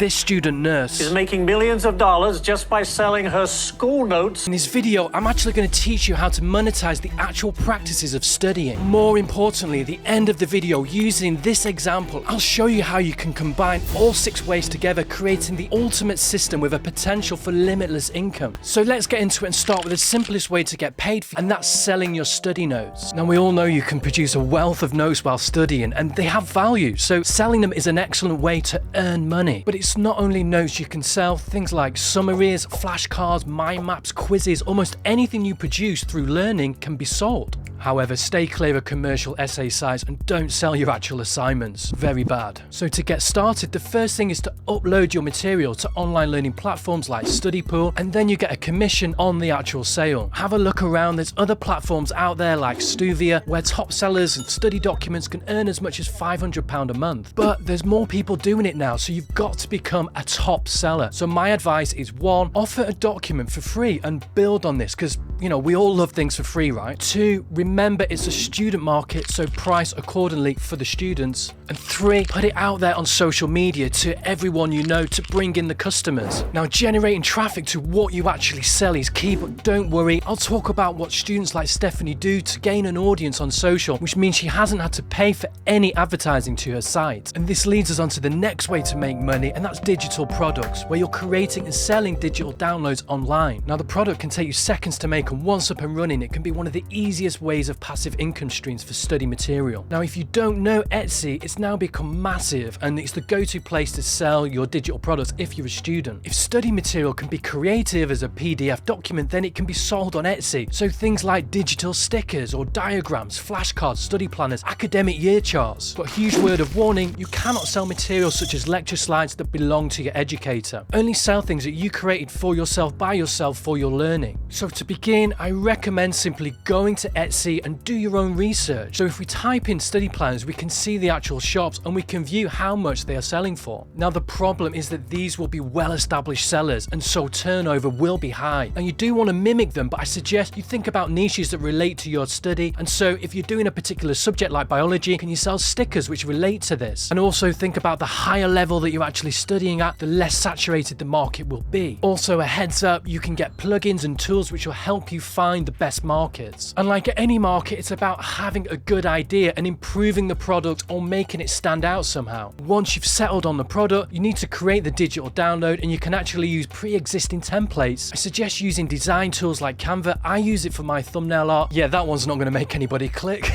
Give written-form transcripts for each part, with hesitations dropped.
This student nurse is making millions of dollars just by selling her school notes. In this video, I'm actually going to teach you how to monetize the actual practices of studying. More importantly, at the end of the video, using this example, I'll show you how you can combine all 6 ways together, creating the ultimate system with a potential for limitless income. So let's get into it and start with the simplest way to get paid for, and that's selling your study notes. Now, we all know you can produce a wealth of notes while studying, and they have value, so selling them is an excellent way to earn money. But it's not only notes you can sell, things like summaries, flashcards, mind maps, quizzes, almost anything you produce through learning can be sold. However, stay clear of commercial essay sites and don't sell your actual assignments. Very bad. So to get started, the first thing is to upload your material to online learning platforms like Studypool, and then you get a commission on the actual sale. Have a look around. There's other platforms out there like Stuvia, where top sellers and study documents can earn as much as £500 a month. But there's more people doing it now, so you've got to become a top seller. So my advice is 1, offer a document for free and build on this, because we all love things for free, right? 2, remember it's a student market, so price accordingly for the students. And 3, put it out there on social media to everyone you know to bring in the customers. Now, generating traffic to what you actually sell is key, but don't worry, I'll talk about what students like Stephanie do to gain an audience on social, which means she hasn't had to pay for any advertising to her site. And this leads us on to the next way to make money, and that's digital products, where you're creating and selling digital downloads online. Now, the product can take you seconds to make, and once up and running, it can be one of the easiest ways of passive income streams for study material. Now, if you don't know Etsy, it's now become massive, and it's the go-to place to sell your digital products if you're a student. If study material can be creative as a PDF document, then it can be sold on Etsy. So things like digital stickers or diagrams, flashcards, study planners, academic year charts. But huge word of warning, you cannot sell materials such as lecture slides that belong to your educator. Only sell things that you created for yourself, by yourself, for your learning. So to begin, I recommend simply going to Etsy and do your own research. So if we type in study planners, we can see the actual shops and we can view how much they are selling for. Now, the problem is that these will be well-established sellers, and so turnover will be high. And you do want to mimic them, but I suggest you think about niches that relate to your study. And so if you're doing a particular subject like biology, can you sell stickers which relate to this? And also think about the higher level that you're actually studying at, the less saturated the market will be. Also, a heads up, you can get plugins and tools which will help you find the best markets. And like any market, it's about having a good idea and improving the product or making it stand out somehow. Once you've settled on the product, you need to create the digital download, and you can actually use pre-existing templates. I suggest using design tools like Canva. I use it for my thumbnail art. Yeah, that one's not going to make anybody click.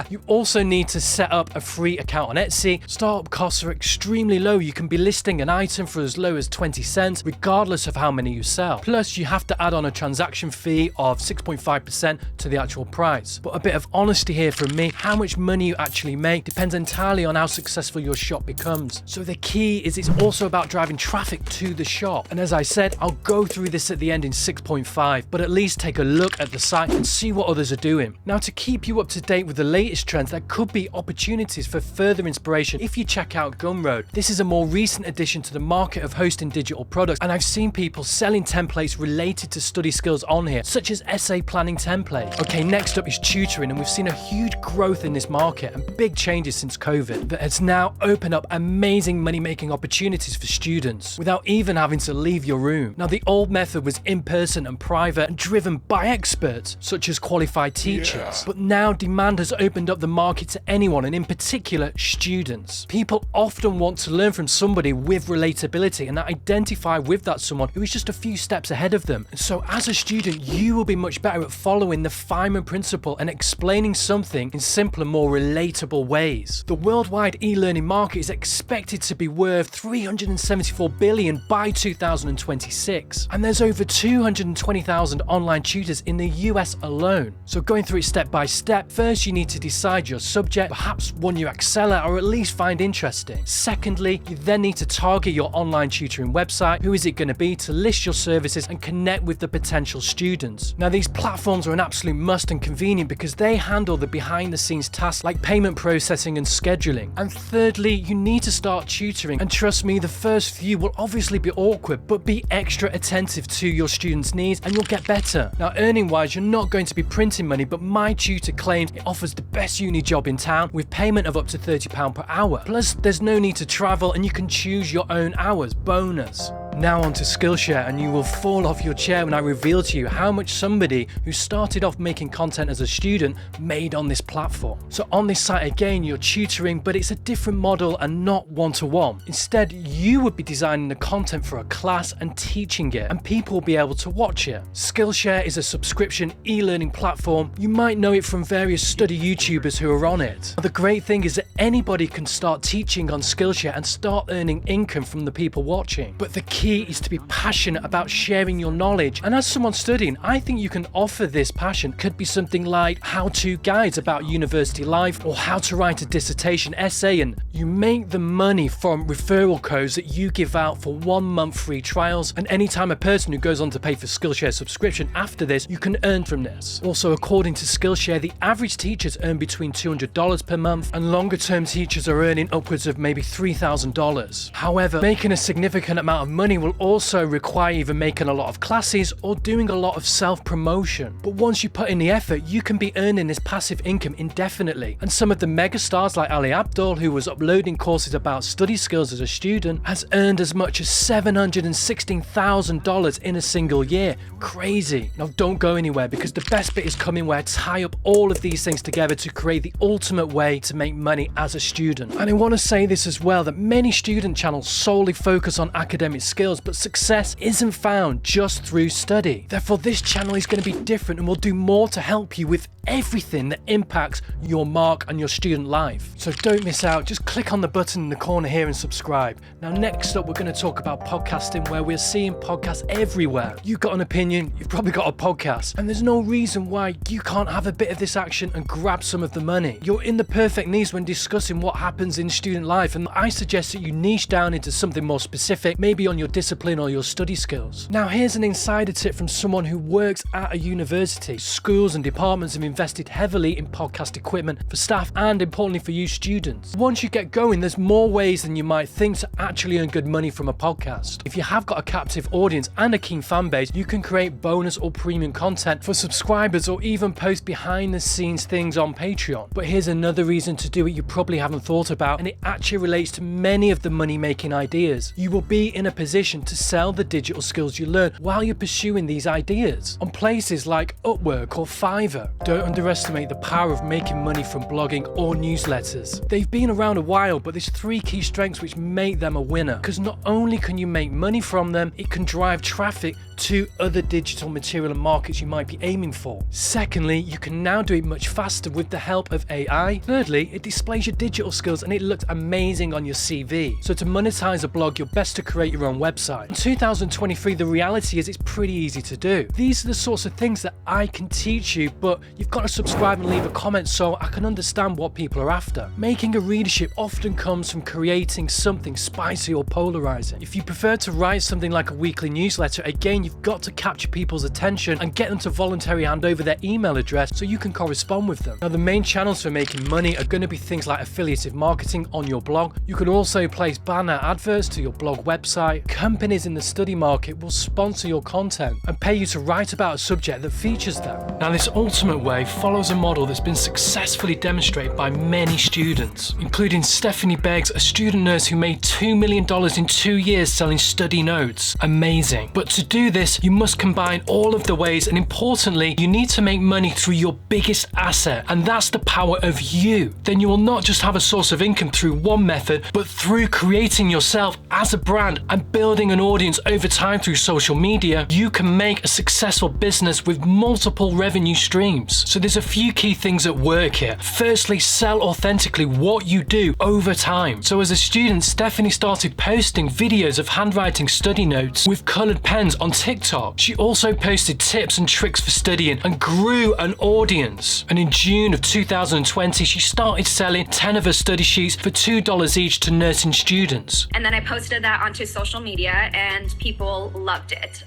You also need to set up a free account on Etsy. Startup costs are extremely low. You can be listing an item for as low as 20 cents, regardless of how many you sell. Plus, you have to add on a transaction fee of 6.5% to the actual price. But a bit of honesty here from me, how much money you actually make depends entirely on how successful your shop becomes. So the key is it's also about driving traffic to the shop. And as I said, I'll go through this at the end in 6.5, but at least take a look at the site and see what others are doing. Now, to keep you up to date with the latest trends, there could be opportunities for further inspiration if you check out Gumroad. This is a more recent addition to the market of hosting digital products, and I've seen people selling templates related to study skills on here, such as essay planning templates. Okay, next up is tutoring, and we've seen a huge growth in this market and big changes since COVID that has now opened up amazing money-making opportunities for students without even having to leave your room. Now, the old method was in-person and private and driven by experts such as qualified teachers. But now demand has opened up the market to anyone, and in particular students. People often want to learn from somebody with relatability and identify with that someone who is just a few steps ahead of them. And so as a student, you will be much better at following the Feynman principle and explaining something in simpler, more relatable ways. The worldwide e-learning market is expected to be worth $374 billion by 2026, and there's over 220,000 online tutors in the US alone. So going through it step by step, first you need to decide your subject, perhaps one you excel at or at least find interesting. Secondly, you then need to target your online tutoring website. Who is it going to be, to list your services and connect with the potential students. Now, these platforms are an absolute must and convenience convenient because they handle the behind the scenes tasks like payment processing and scheduling. And thirdly, you need to start tutoring, and trust me, the first few will obviously be awkward, but be extra attentive to your students' needs and you'll get better. Now, earning wise, you're not going to be printing money, but my tutor claims it offers the best uni job in town with payment of up to £30 per hour. Plus, there's no need to travel and you can choose your own hours. Bonus. Now on to Skillshare, and you will fall off your chair when I reveal to you how much somebody who started off making content as a student made on this platform. So on this site again, you're tutoring, but it's a different model and not one-to-one. Instead, you would be designing the content for a class and teaching it, and people will be able to watch it. Skillshare is a subscription e-learning platform. You might know it from various study YouTubers who are on it. The great thing is that anybody can start teaching on Skillshare and start earning income from the people watching. But the key is to be passionate about sharing your knowledge, and as someone studying, I think you can offer this passion. Could be something like how-to guides about university life, or how to write a dissertation essay, and you make the money from referral codes that you give out for 1 month free trials, and anytime a person who goes on to pay for Skillshare subscription after this, you can earn from this. Also, according to Skillshare, the average teachers earn between $200 per month, and longer term teachers are earning upwards of maybe $3,000. However, making a significant amount of money will also require either making a lot of classes or doing a lot of self-promotion. But once you put in the effort, you can be earning this passive income indefinitely. And some of the megastars like Ali Abdaal, who was uploading courses about study skills as a student, has earned as much as $716,000 in a single year. Crazy. Now don't go anywhere, because the best bit is coming, where I tie up all of these things together to create the ultimate way to make money as a student. And I want to say this as well, that many student channels solely focus on academic skills, but success isn't found just through study. Therefore, this channel is going to be different and will do more to help you with everything that impacts your mark and your student life. So don't miss out, just click on the button in the corner here and subscribe. Now next up, we're going to talk about podcasting, where we're seeing podcasts everywhere. You've got an opinion, you've probably got a podcast, and there's no reason why you can't have a bit of this action and grab some of the money. You're in the perfect niche when discussing what happens in student life, and I suggest that you niche down into something more specific, maybe on your discipline or your study skills. Now here's an insider tip from someone who works at a university. Schools and departments have invested heavily in podcast equipment for staff and importantly for you students. Once you get going, there's more ways than you might think to actually earn good money from a podcast. If you have got a captive audience and a keen fan base, you can create bonus or premium content for subscribers, or even post behind the scenes things on Patreon. But here's another reason to do it you probably haven't thought about, and it actually relates to many of the money making ideas. You will be in a position to sell the digital skills you learn while you're pursuing these ideas on places like Upwork or Fiverr. Don't underestimate the power of making money from blogging or newsletters. They've been around a while, but there's 3 key strengths which make them a winner, because not only can you make money from them, it can drive traffic to other digital material and markets you might be aiming for. Secondly, you can now do it much faster with the help of AI. Thirdly, it displays your digital skills and it looks amazing on your CV. So to monetize a blog, you're best to create your own website. In 2023, the reality is it's pretty easy to do. These are the sorts of things that I can teach you, but you've got to subscribe and leave a comment so I can understand what people are after. Making a readership often comes from creating something spicy or polarizing. If you prefer to write something like a weekly newsletter, again, you've got to capture people's attention and get them to voluntarily hand over their email address so you can correspond with them. Now, the main channels for making money are going to be things like affiliative marketing on your blog. You can also place banner adverts to your blog website. Companies in the study market will sponsor your content and pay you to write about a subject that features them. Now, this ultimate way follows a model that's been successfully demonstrated by many students, including Stephanie Beggs, a student nurse who made $2 million in 2 years selling study notes. Amazing. But to do this, you must combine all of the ways, and importantly, you need to make money through your biggest asset, and that's the power of you. Then you will not just have a source of income through one method, but through creating yourself as a brand and building an audience over time through social media, you can make a successful business with multiple revenue streams. So there's a few key things at work here. Firstly, sell authentically what you do over time. So as a student, Stephanie started posting videos of handwriting study notes with colored pens on TikTok. She also posted tips and tricks for studying and grew an audience. And in June of 2020, she started selling 10 of her study sheets for $2 each to nursing students. And then I posted that onto social media and people loved it.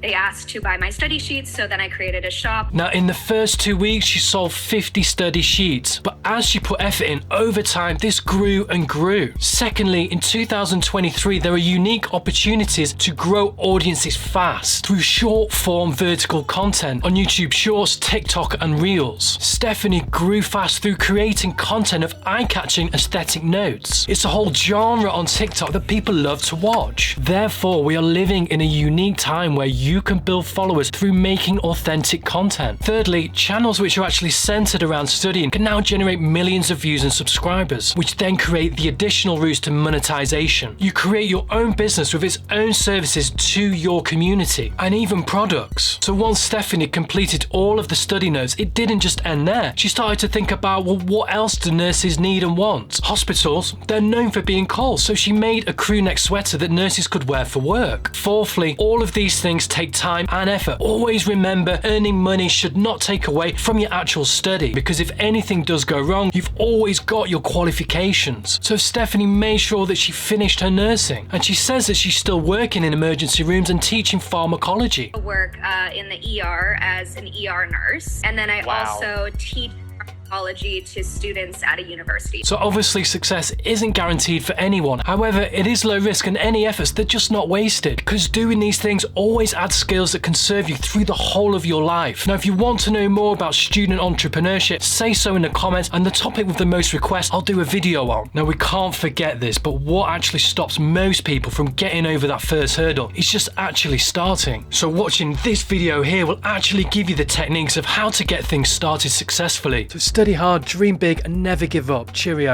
They asked to buy my study sheets, so then I created a shop. Now, in the first 2 weeks, she sold 50 study sheets, but as she put effort in, over time, this grew and grew. Secondly, in 2023, there are unique opportunities to grow audiences fast through short-form vertical content on YouTube Shorts, TikTok, and Reels. Stephanie grew fast through creating content of eye-catching aesthetic notes. It's a whole genre on TikTok that people love to watch. Therefore, we are living in a unique time where you can build followers through making authentic content. Thirdly, channels which are actually centered around studying can now generate millions of views and subscribers, which then create the additional routes to monetization. You create your own business with its own services to your community and even products. So once Stephanie completed all of the study notes, it didn't just end there. She started to think about, well, what else do nurses need and want? Hospitals, they're known for being cold, so she made a crew neck sweater that nurses could wear for work. Fourthly, all of these things take time and effort. Always remember, earning money should not take away from your actual study, because if anything does go wrong, you've always got your qualifications. So Stephanie made sure that she finished her nursing, and she says that she's still working in emergency rooms and teaching pharmacology. I work in the ER as an ER nurse, and then I also teach psychology to students at a university. So obviously success isn't guaranteed for anyone. However, it is low risk, and any efforts, they're just not wasted, because doing these things always adds skills that can serve you through the whole of your life. Now, if you want to know more about student entrepreneurship, say so in the comments, and the topic with the most requests, I'll do a video on. Now, we can't forget this, but what actually stops most people from getting over that first hurdle is just actually starting. So watching this video here will actually give you the techniques of how to get things started successfully. So study hard, dream big, and never give up. Cheerio.